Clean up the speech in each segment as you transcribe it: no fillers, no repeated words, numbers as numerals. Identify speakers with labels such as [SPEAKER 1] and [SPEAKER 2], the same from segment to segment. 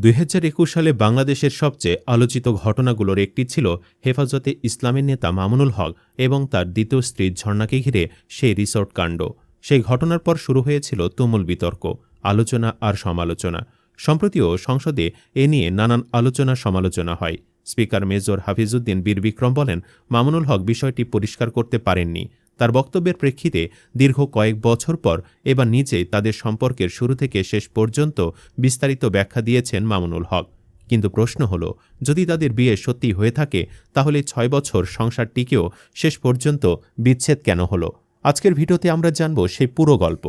[SPEAKER 1] 2021 সালে বাংলাদেশের সবচেয়ে আলোচিত ঘটনাগুলোর একটি ছিল হেফাজতে ইসলামের নেতা মামুনুল হক এবং তার দ্বিতীয় স্ত্রী ঝর্ণাকে ঘিরে সেই রিসোর্ট কাণ্ড। সেই ঘটনার পর শুরু হয়েছিল তুমুল বিতর্ক, আলোচনা আর সমালোচনা। সম্প্রতিও সংসদে এ নিয়ে নানান আলোচনা সমালোচনা হয়। স্পিকার মেজর হাফিজউদ্দিন বীর বিক্রম বলেন, মামুনুল হক বিষয়টি পরিষ্কার করতে পারেননি। তার বক্তব্যের প্রেক্ষিতে দীর্ঘ কয়েক বছর পর এবার নিজেই তাদের সম্পর্কের শুরু থেকে শেষ পর্যন্ত বিস্তারিত ব্যাখ্যা দিয়েছেন মামুনুল হক। কিন্তু প্রশ্ন হল, যদি তাদের বিয়ে সত্যি হয়ে থাকে তাহলে 6 বছর সংসার টিকেও শেষ পর্যন্ত বিচ্ছেদ কেন হলো? আজকের ভিডিওতে আমরা জানব সেই পুরো গল্প।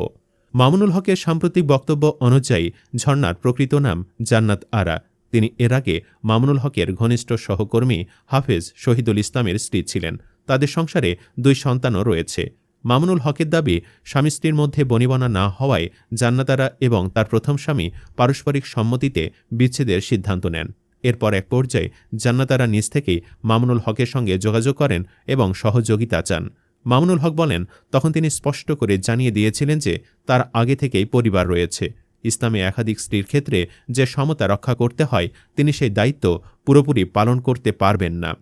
[SPEAKER 1] মামুনুল হকের সাম্প্রতিক বক্তব্য অনুযায়ী ঝর্ণার প্রকৃত নাম জান্নাত আরা। তিনি এর আগে মামুনুল হকের ঘনিষ্ঠ সহকর্মী হাফেজ শহীদুল ইসলামের স্ত্রী ছিলেন। তাদের সংসারে 2 সন্তানও রয়েছে। মামুনুল হকের দাবি, স্বামী স্ত্রীর মধ্যে বনিবনা না হওয়ায় জান্নাত আরা এবং তার প্রথম স্বামী পারস্পরিক সম্মতিতে বিচ্ছেদের সিদ্ধান্ত নেন। এরপর এক পর্যায়ে জান্নাত আরা নিজ থেকেই মামুনুল হকের সঙ্গে যোগাযোগ করেন এবং সহযোগিতা চান। মামুনুল হক বলেন, তখন তিনি স্পষ্ট করে জানিয়ে দিয়েছিলেন যে তার আগে থেকেই পরিবার রয়েছে। ইসলামে একাধিক স্ত্রীর ক্ষেত্রে যে সমতা রক্ষা করতে হয়, তিনি সেই দায়িত্ব পুরোপুরি পালন করতে পারবেন না।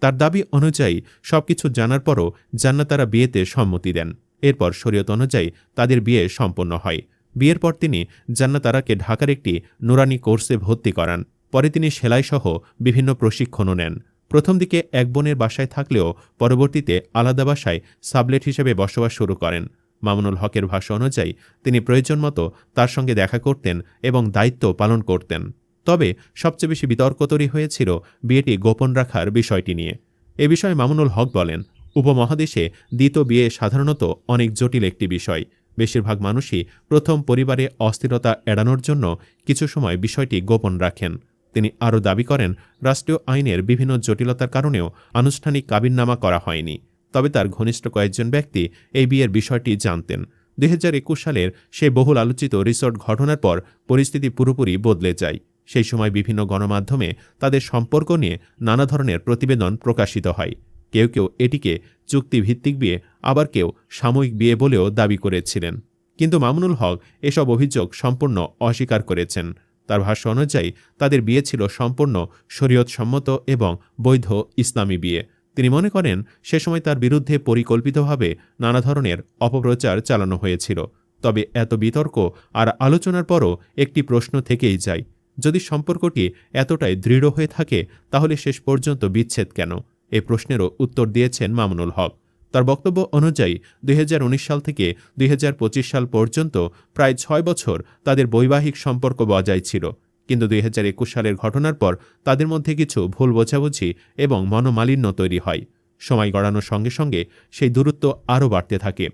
[SPEAKER 1] তার দাবি অনুযায়ী সবকিছু জানার পরও জান্নাত আরা বিয়েতে সম্মতি দেন। এরপর শরীয়ত অনুযায়ী তাদের বিয়ে সম্পন্ন হয়। বিয়ের পর তিনি জান্নাত আরাকে ঢাকার একটি নুরানি কোর্সে ভর্তি করান। পরে তিনি সেলাইসহ বিভিন্ন প্রশিক্ষণও নেন। প্রথম দিকে এক বোনের বাসায় থাকলেও পরবর্তীতে আলাদা বাসায় সাবলেট হিসেবে বসবাস শুরু করেন। মামুনুল হকের ভাষ্য অনুযায়ী তিনি প্রয়োজন মতো তার সঙ্গে দেখা করতেন এবং দায়িত্ব পালন করতেন। তবে সবচেয়ে বেশি বিতর্ক তৈরি হয়েছিল বিয়েটি গোপন রাখার বিষয়টি নিয়ে। এ বিষয়ে মামুনুল হক বলেন, উপমহাদেশে দ্বিতীয় বিয়ে সাধারণত অনেক জটিল একটি বিষয়। বেশিরভাগ মানুষই প্রথম পরিবারে অস্থিরতা এড়ানোর জন্য কিছু সময় বিষয়টি গোপন রাখেন। তিনি আরও দাবি করেন, রাষ্ট্রীয় আইনের বিভিন্ন জটিলতার কারণেও আনুষ্ঠানিক কাবিননামা করা হয়নি। তবে তার ঘনিষ্ঠ কয়েকজন ব্যক্তি এই বিয়ের বিষয়টি জানতেন। 2021 সালের সেই বহুল আলোচিত রিসোর্ট ঘটনার পর পরিস্থিতি পুরোপুরি বদলে যায়। সেই সময় বিভিন্ন গণমাধ্যমে তাদের সম্পর্ক নিয়ে নানা ধরনের প্রতিবেদন প্রকাশিত হয়। কেউ কেউ এটিকে চুক্তিভিত্তিক বিয়ে, আবার কেউ সাময়িক বিয়ে বলেও দাবি করেছিলেন। কিন্তু মামুনুল হক এসব অভিযোগ সম্পূর্ণ অস্বীকার করেছেন। তার ভাষ্য অনুযায়ী তাদের বিয়ে ছিল সম্পূর্ণ শরীয়তসম্মত এবং বৈধ ইসলামী বিয়ে। তিনি মনে করেন, সে সময় তার বিরুদ্ধে পরিকল্পিতভাবে নানা ধরনের অপপ্রচার চালানো হয়েছিল। তবে এত বিতর্ক আর আলোচনার পরও একটি প্রশ্ন থেকেই যায়, যদি সম্পর্কটি এতটাই দৃঢ় হয়ে থাকে তাহলে শেষ পর্যন্ত বিচ্ছেদ কেন? এ প্রশ্নেরও উত্তর দিয়েছেন মামুনুল হক। তার বক্তব্য অনুযায়ী 2019 সাল থেকে 2025 সাল পর্যন্ত প্রায় 6 বছর তাদের বৈবাহিক সম্পর্ক বজায় ছিল। কিন্তু 2021 সালের ঘটনার পর তাদের মধ্যে কিছু ভুল বোঝাবুঝি এবং মনোমালিন্য তৈরি হয়। সময় গড়ানোর সঙ্গে সঙ্গে সেই দূরত্ব আরও বাড়তে থাকে।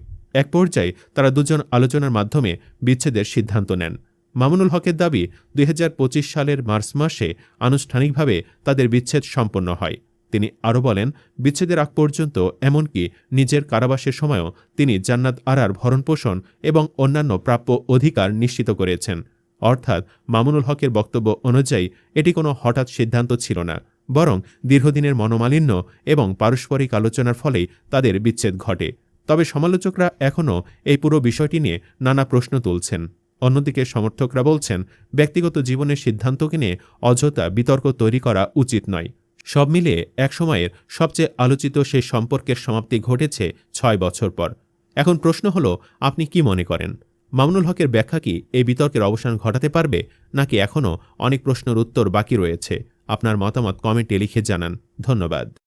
[SPEAKER 1] এক পর্যায়ে তারা দুজন আলোচনার মাধ্যমে বিচ্ছেদের সিদ্ধান্ত নেন। মামুনুল হকের দাবি, 2025 সালের মার্চ মাসে আনুষ্ঠানিকভাবে তাদের বিচ্ছেদ সম্পন্ন হয়। তিনি আরও বলেন, বিচ্ছেদের আগ পর্যন্ত এমনকি নিজের কারাবাসের সময়ও তিনি জান্নাত আরার ভরণপোষণ এবং অন্যান্য প্রাপ্য অধিকার নিশ্চিত করেছেন। অর্থাৎ মামুনুল হকের বক্তব্য অনুযায়ী এটি কোনো হঠাৎ সিদ্ধান্ত ছিল না, বরং দীর্ঘদিনের মনোমালিন্য এবং পারস্পরিক আলোচনার ফলেই তাদের বিচ্ছেদ ঘটে। তবে সমালোচকরা এখনও এই পুরো বিষয়টি নিয়ে নানা প্রশ্ন তুলছেন। অন্যদিকে সমর্থকরা বলছেন, ব্যক্তিগত জীবনের সিদ্ধান্তকে নিয়ে অযথা বিতর্ক তৈরি করা উচিত নয়। সব মিলিয়ে একসময়ের সবচেয়ে আলোচিত সেই সম্পর্কের সমাপ্তি ঘটেছে 6 বছর পর। এখন প্রশ্ন হলো, আপনি কি মনে করেন? মামুনুল হকের ব্যাখ্যা কি এই বিতর্কের অবসান ঘটাতে পারবে, নাকি এখনও অনেক প্রশ্নের উত্তর বাকি রয়েছে? আপনার মতামত কমেন্টে লিখে জানান। ধন্যবাদ।